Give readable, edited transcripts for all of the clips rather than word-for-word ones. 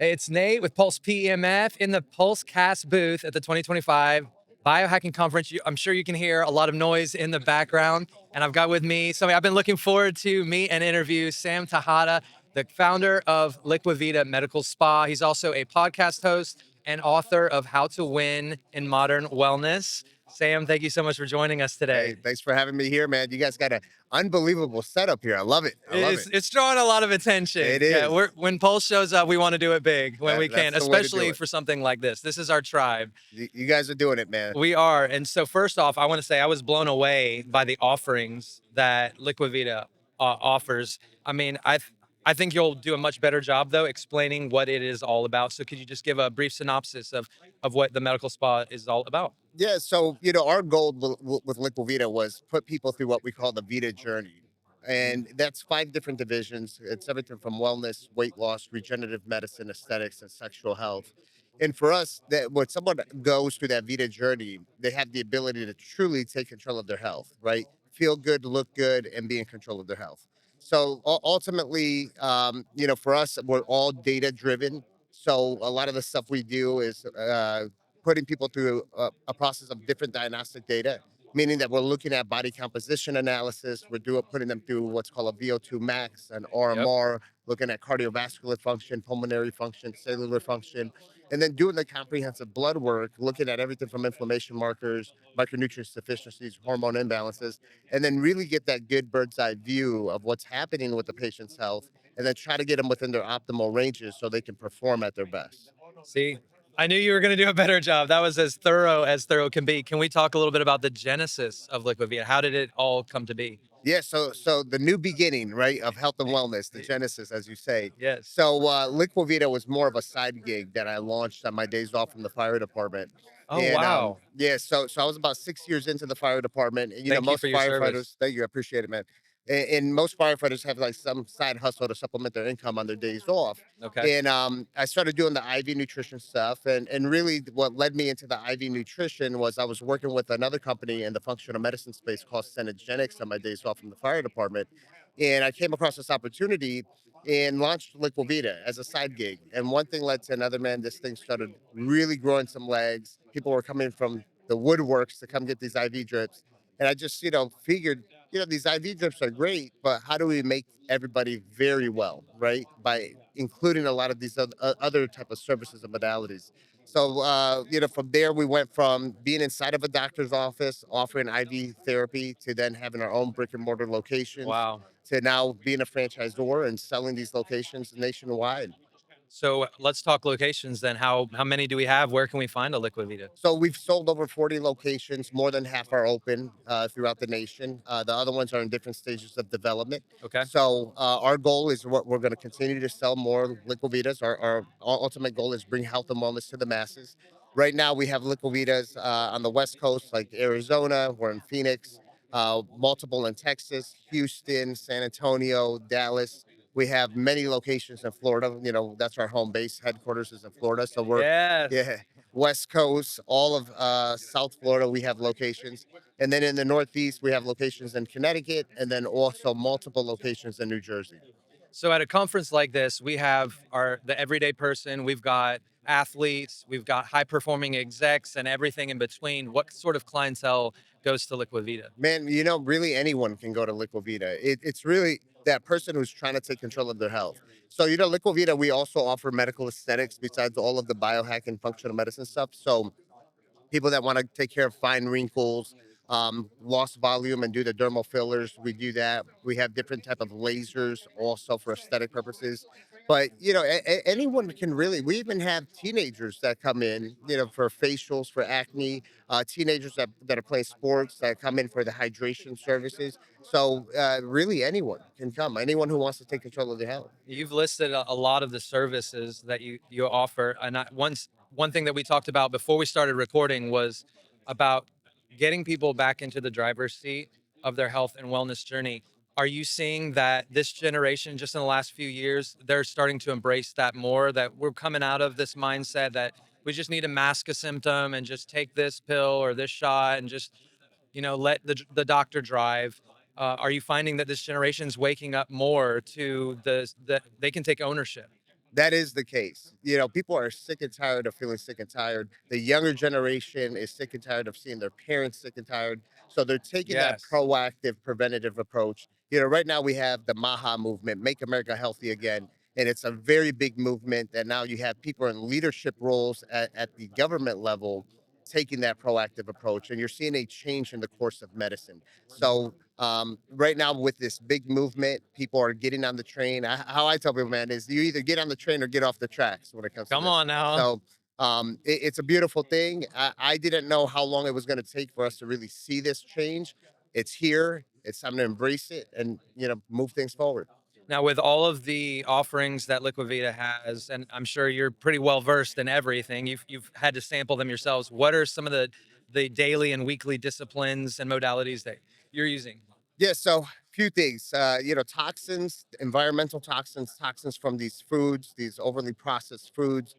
It's Nate with Pulse PEMF in the PulseCast booth at the 2025 Biohacking Conference. I'm sure you can hear a lot of noise in the background. And I've got with me somebody I've been looking forward to meet and interview, Samael Tejada, the founder of Liquivida Medical Spa. He's also a podcast host and author of How to Win in Modern Wellness. Sam, thank you so much for joining us today. Hey, thanks for having me here, man. You guys got an unbelievable setup here. I love it. I love it. It's drawing a lot of attention. It Yeah, is. when Pulse shows up, we want to do it big when we can, That's the way to do especially it. for something like this. This is our tribe. You guys are doing it, man. We are. And so first off, I want to say I was blown away by the offerings that Liquivida offers. I mean, I think you'll do a much better job though explaining what it is all about. So could you just give a brief synopsis of what the medical spa is all about? Yeah. So, our goal with Liquivida was put people through what we call the Vita journey. And that's 5 different divisions. It's everything from wellness, weight loss, regenerative medicine, aesthetics, and sexual health. And for us, that when someone goes through that Vita journey, they have the ability to truly take control of their health, right? Feel good, look good, and be in control of their health. So ultimately, for us, we're all data driven. So a lot of the stuff we do is putting people through a process of different diagnostic data, meaning that we're looking at body composition analysis. We're putting them through what's called a VO2 max, an Yep. RMR, looking at cardiovascular function, pulmonary function, cellular function, and then doing the comprehensive blood work, looking at everything from inflammation markers, micronutrient deficiencies, hormone imbalances, and then really get that good bird's eye view of what's happening with the patient's health, and then try to get them within their optimal ranges so they can perform at their best. See, I knew you were going to do a better job. That was as thorough can be. Can we talk a little bit about the genesis of Liquivida? How did it all come to be? Yeah, so the new beginning, right, of health and wellness, the genesis, as you say. Yes. So Liquivita was more of a side gig that I launched on my days off from the fire department. Oh, And wow. yeah, so I was about 6 years into the fire department. And Thank you for most your service. firefighters, thank you, I appreciate it, man. And most firefighters have like some side hustle to supplement their income on their days off. Okay. And I started doing the IV nutrition stuff. And really, what led me into the IV nutrition was I was working with another company in the functional medicine space called Synergenics on my days off from the fire department. And I came across this opportunity and launched Liquivita as a side gig. And one thing led to another, man. This thing started really growing some legs. People were coming from the woodworks to come get these IV drips. And I just, figured, these IV drips are great, but how do we make everybody very well, right? By including a lot of these other type of services and modalities. So, from there, we went from being inside of a doctor's office, offering IV therapy, to then having our own brick and mortar locations, Wow. to now being a franchisor and selling these locations nationwide. So let's talk locations then. How many do we have? Where can we find a Liquivida? So we've sold over 40 locations. More than half are open throughout the nation. The other ones are in different stages of development. Okay. So our goal is what we're going to continue to sell more Liquivitas. Our ultimate goal is bring health and wellness to the masses. Right now we have Liquivitas on the West Coast, like Arizona. We're in Phoenix, multiple in Texas, Houston, San Antonio, Dallas. We have many locations in Florida. That's our home base. Headquarters is in Florida. So Yes. yeah, West Coast, all of South Florida, we have locations. And then in the Northeast, we have locations in Connecticut, and then also multiple locations in New Jersey. So at a conference like this, we have the everyday person, we've got athletes, we've got high performing execs and everything in between. What sort of clientele goes to Liquivida? Man, really anyone can go to Liquivita. It's really that person who's trying to take control of their health. So, Liquivita, we also offer medical aesthetics besides all of the biohacking functional medicine stuff. So, people that want to take care of fine wrinkles, lost volume, and do the dermal fillers, we do that. We have different type of lasers also for aesthetic purposes. But anyone can really. We even have teenagers that come in, for facials, for acne. Teenagers that are playing sports that come in for the hydration services. So really, anyone can come. Anyone who wants to take control of their health. You've listed a lot of the services that you offer, and one thing that we talked about before we started recording was about getting people back into the driver's seat of their health and wellness journey. Are you seeing that this generation, just in the last few years, they're starting to embrace that more? That we're coming out of this mindset that we just need to mask a symptom and just take this pill or this shot and just let the doctor drive. Are you finding that this generation is waking up more to that they can take ownership? That is the case. People are sick and tired of feeling sick and tired. The younger generation is sick and tired of seeing their parents sick and tired. So they're taking that Yes. proactive, preventative approach. Right now we have the MAHA movement, Make America Healthy Again. And it's a very big movement that now you have people in leadership roles at the government level taking that proactive approach. And you're seeing a change in the course of medicine. So right now with this big movement, people are getting on the train. How I tell people, man, is you either get on the train or get off the tracks when it comes to Come this. on now. So it's a beautiful thing. I didn't know how long it was going to take for us to really see this change. It's here. It's time to embrace it and move things forward. Now, with all of the offerings that Liquivida has, and I'm sure you're pretty well versed in everything, you've had to sample them yourselves. What are some of the daily and weekly disciplines and modalities that you're using? Yeah, so few things. Toxins, environmental toxins, toxins from these foods, these overly processed foods.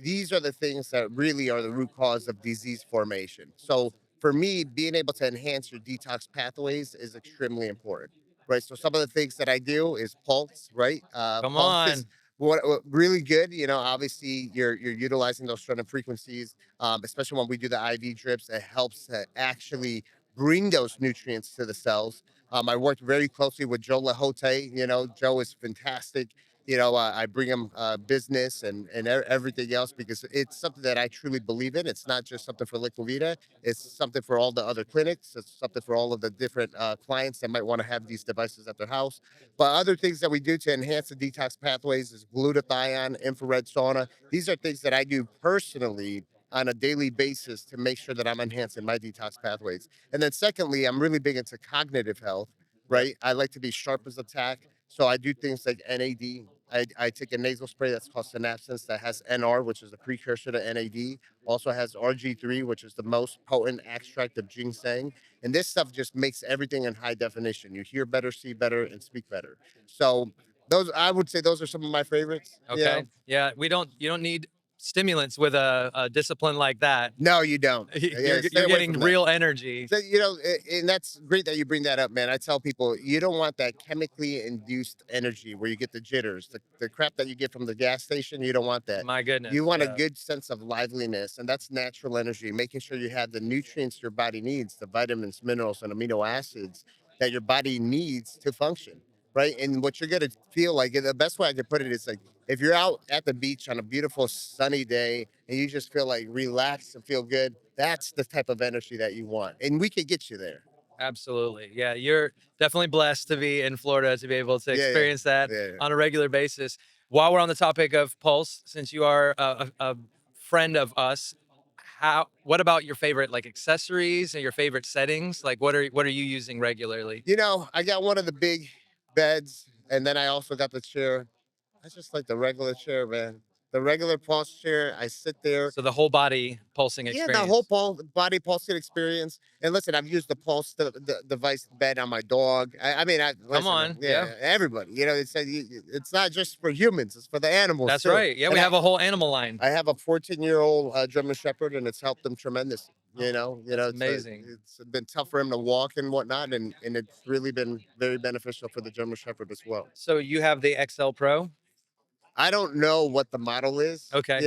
These are the things that really are the root cause of disease formation. So for me, being able to enhance your detox pathways is extremely important, right? So some of the things that I do is pulse, right? Come Pulse is on. what really good. Obviously you're utilizing those certain frequencies, especially when we do the IV drips. It helps to actually bring those nutrients to the cells. I worked very closely with Joe Lahote. Joe is fantastic. I bring him business and everything else because it's something that I truly believe in. It's not just something for Liquivida. It's something for all the other clinics. It's something for all of the different clients that might want to have these devices at their house. But other things that we do to enhance the detox pathways is glutathione, infrared sauna. These are things that I do personally on a daily basis to make sure that I'm enhancing my detox pathways. And then secondly, I'm really big into cognitive health, Yep. right? I like to be sharp as a tack. So I do things like NAD. I take a nasal spray that's called Synapsins that has NR, which is a precursor to NAD. Also has RG3, which is the most potent extract of ginseng. And this stuff just makes everything in high definition. You hear better, see better, and speak better. So those, I would say, those are some of my favorites. Okay. Yeah. You don't need stimulants with a discipline like that. No, you don't. You're Yeah, stay you're away getting from that. real energy. So, and that's great that you bring that up, man. I tell people you don't want that chemically induced energy where you get the jitters, the crap that you get from the gas station. You don't want that. My You goodness. want a Yeah. good sense of liveliness, and that's natural energy, making sure you have the nutrients your body needs, the vitamins, minerals, and amino acids that your body needs to function, right? And what you're going to feel like, the best way I can put it is like, if you're out at the beach on a beautiful sunny day and you just feel like relaxed and feel good, that's the type of energy that you want. And we can get you there. Absolutely. Yeah, you're definitely blessed to be in Florida to be able to Yeah, yeah, experience that yeah. on a regular basis. While we're on the topic of Pulse, since you are a friend of us, what about your favorite like accessories and your favorite settings? Like what are you using regularly? I got one of the big beds, and then I also got the chair. I just like the regular chair, man. The regular pulse chair. I sit there. So the whole body pulsing Yeah, the whole experience. body pulsing experience. And listen, I've used the pulse the device bed on my dog. I mean, I Come listen, on. Yeah. yeah, everybody. It's not just for humans; it's for the animals That's too. right. Yeah, And we I, have a whole animal line. I have a 14-year-old German Shepherd, and it's helped them tremendously. That's It's amazing. it's been tough for him to walk and whatnot, and it's really been very beneficial for the German Shepherd as well. So you have the XL Pro? I don't know what the model is, Okay.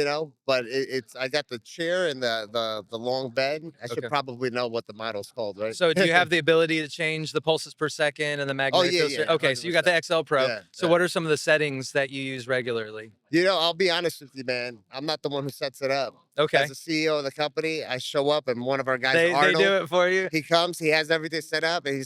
but it's I got the chair and the long bed. I should Okay. probably know what the model's called, right? So do you have the ability to change the pulses per second and the Oh magnetic yeah, field yeah, strength? Okay, hundred so you got the percent. XL Pro. Yeah, So yeah. what are some of the settings that you use regularly? I'll be honest with you, man. I'm not the one who sets it up. As Okay. a CEO of the company, I show up and one of our guys, They Arnold, do it for you? he comes, he has everything set up, and he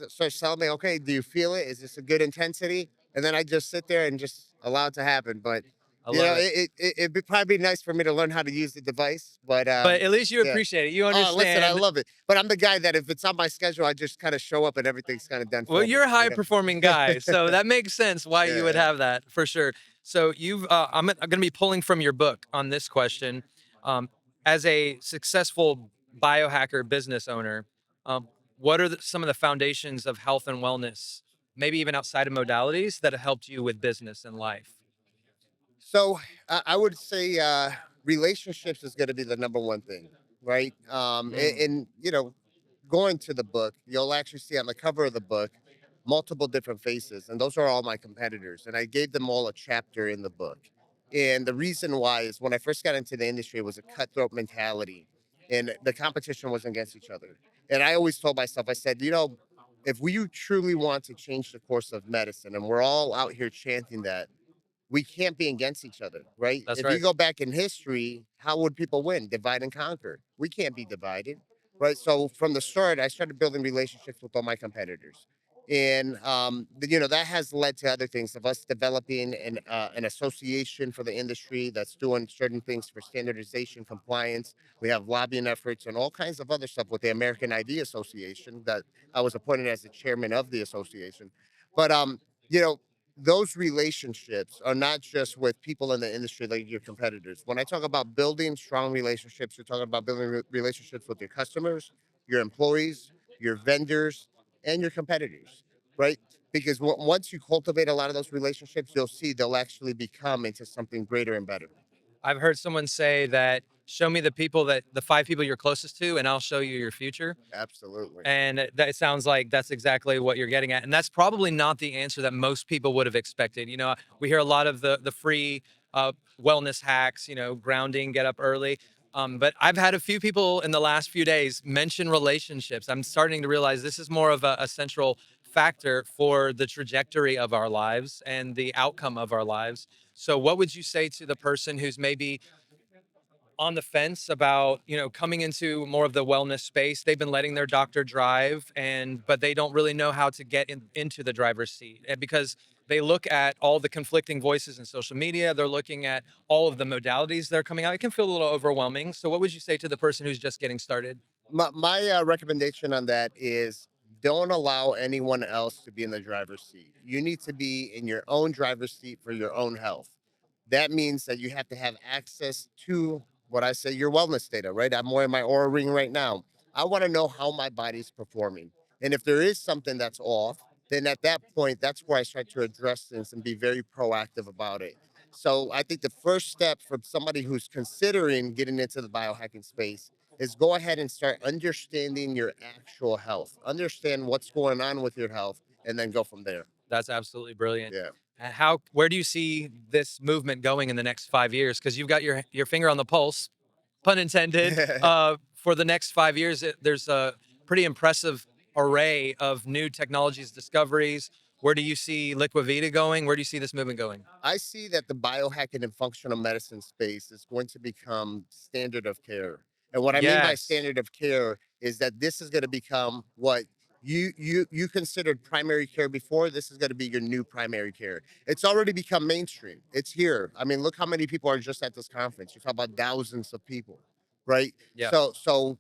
starts telling me, "Okay, do you feel it? Is this a good intensity?" And then I just sit there and just allow it to happen. But I love it. it'd probably be nice for me to learn how to use the device. But But at least you yeah. appreciate it. You Oh, listen, I understand. love it. But I'm the guy that if it's on my schedule, I just kind of show up and everything's kind of done Well, for me. you're a high performing guy, so that makes sense why you Yeah, would yeah. have that for sure. So I'm going to be pulling from your book on this question. Um, as a successful biohacker business owner, um, what are some of the foundations of health and wellness, maybe even outside of modalities, that have helped you with business and life? So I would say relationships is going to be the number one thing, right? Mm, Going to the book, you'll actually see on the cover of the book multiple different faces, and those are all my competitors. And I gave them all a chapter in the book. And the reason why is when I first got into the industry, it was a cutthroat mentality and the competition was against each other. And I always told myself, I said, if we truly want to change the course of medicine and we're all out here chanting that, we can't be against each other, right? That's If you right. go back in history, how would people win? Divide and conquer. We can't be divided, right? So from the start, I started building relationships with all my competitors. And that has led to other things of us developing an association for the industry that's doing certain things for standardization, compliance. We have lobbying efforts and all kinds of other stuff with the American ID Association that I was appointed as the chairman of the association. But you know, those relationships are not just with people in the industry like your competitors. When I talk about building strong relationships, you're talking about building relationships with your customers, your employees, your vendors, and your competitors, right? Because once you cultivate a lot of those relationships, you'll see they'll actually become into something greater and better. I've heard someone say that show me the 5 people you're closest to, and I'll show you your future. Absolutely. And that sounds like that's exactly what you're getting at. And that's probably not the answer that most people would have expected. We hear a lot of the free wellness hacks, grounding, get up early. But I've had a few people in the last few days mention relationships. I'm starting to realize this is more of a central factor for the trajectory of our lives and the outcome of our lives. So, what would you say to the person who's maybe on the fence about coming into more of the wellness space? They've been letting their doctor drive, but they don't really know how to get into the driver's seat, and because they look at all the conflicting voices in social media, they're looking at all of the modalities that are coming out. It can feel a little overwhelming. So what would you say to the person who's just getting started? My recommendation on that is don't allow anyone else to be in the driver's seat. You need to be in your own driver's seat for your own health. That means that you have to have access to what I say your wellness data, right? I'm wearing my Aura Ring right now. I want to know how my body's performing. And if there is something that's off, then at that point, that's where I start to address things and be very proactive about it. So I think the first step for somebody who's considering getting into the biohacking space is go ahead and start understanding your actual health. Understand what's going on with your health and then go from there. That's absolutely brilliant. Yeah. Where do you see this movement going in the next 5 years? Because you've got your finger on the pulse, pun intended. For the next 5 years, there's a pretty impressive array of new technologies, discoveries. Where do you see Liquivida going? Where do you see this movement going? I see that the biohacking and functional medicine space is going to become standard of care. And what I mean by Yes. standard of care is that this is going to become what you considered primary care before. This is going to be your new primary care. It's already become mainstream. It's here. I mean, look how many people are just at this conference. You talk about thousands of people, right? Yeah, So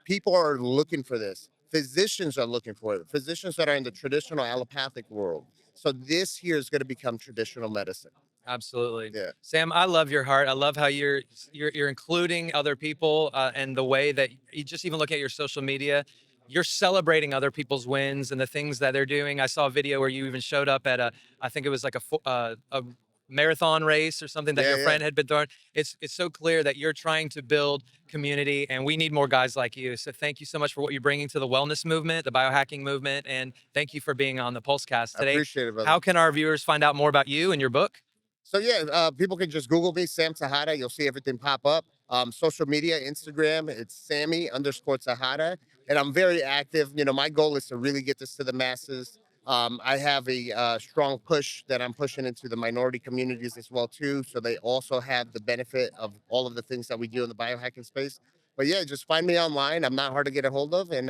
people are looking for this. Physicians are looking for it. Physicians that are in the traditional allopathic world. So this here is going to become traditional medicine. absolutely. Yeah. Sam, I love your heart. I love how you're including other people, and the way that you just even look at your social media. You're celebrating other people's wins and the things that they're doing. I saw a video where you even showed up at I think it was like a marathon race or something that Yeah. your Yeah. friend had been doing. It's so clear that you're trying to build community, and we need more guys like you. So thank you so much for what you're bringing to the wellness movement, the biohacking movement, and thank you for being on the PulseCast I today. appreciate it, brother. How can our viewers find out more about you and your book? So yeah, people can just Google me, Sam Tejada. You'll see everything pop up. Social media, Instagram, it's Sammy underscore Tejada. And I'm very active. My goal is to really get this to the masses. I have a strong push that I'm pushing into the minority communities as well too, so they also have the benefit of all of the things that we do in the biohacking space. But yeah, just find me online. I'm not hard to get a hold of, and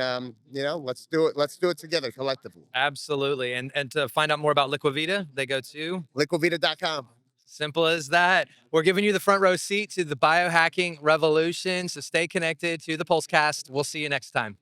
let's do it. Let's do it together collectively. Absolutely. And to find out more about Liquivida, they go to Liquivida.com. simple as that. We're giving you the front row seat to the biohacking revolution. So stay connected to the PulseCast. We'll see you next time.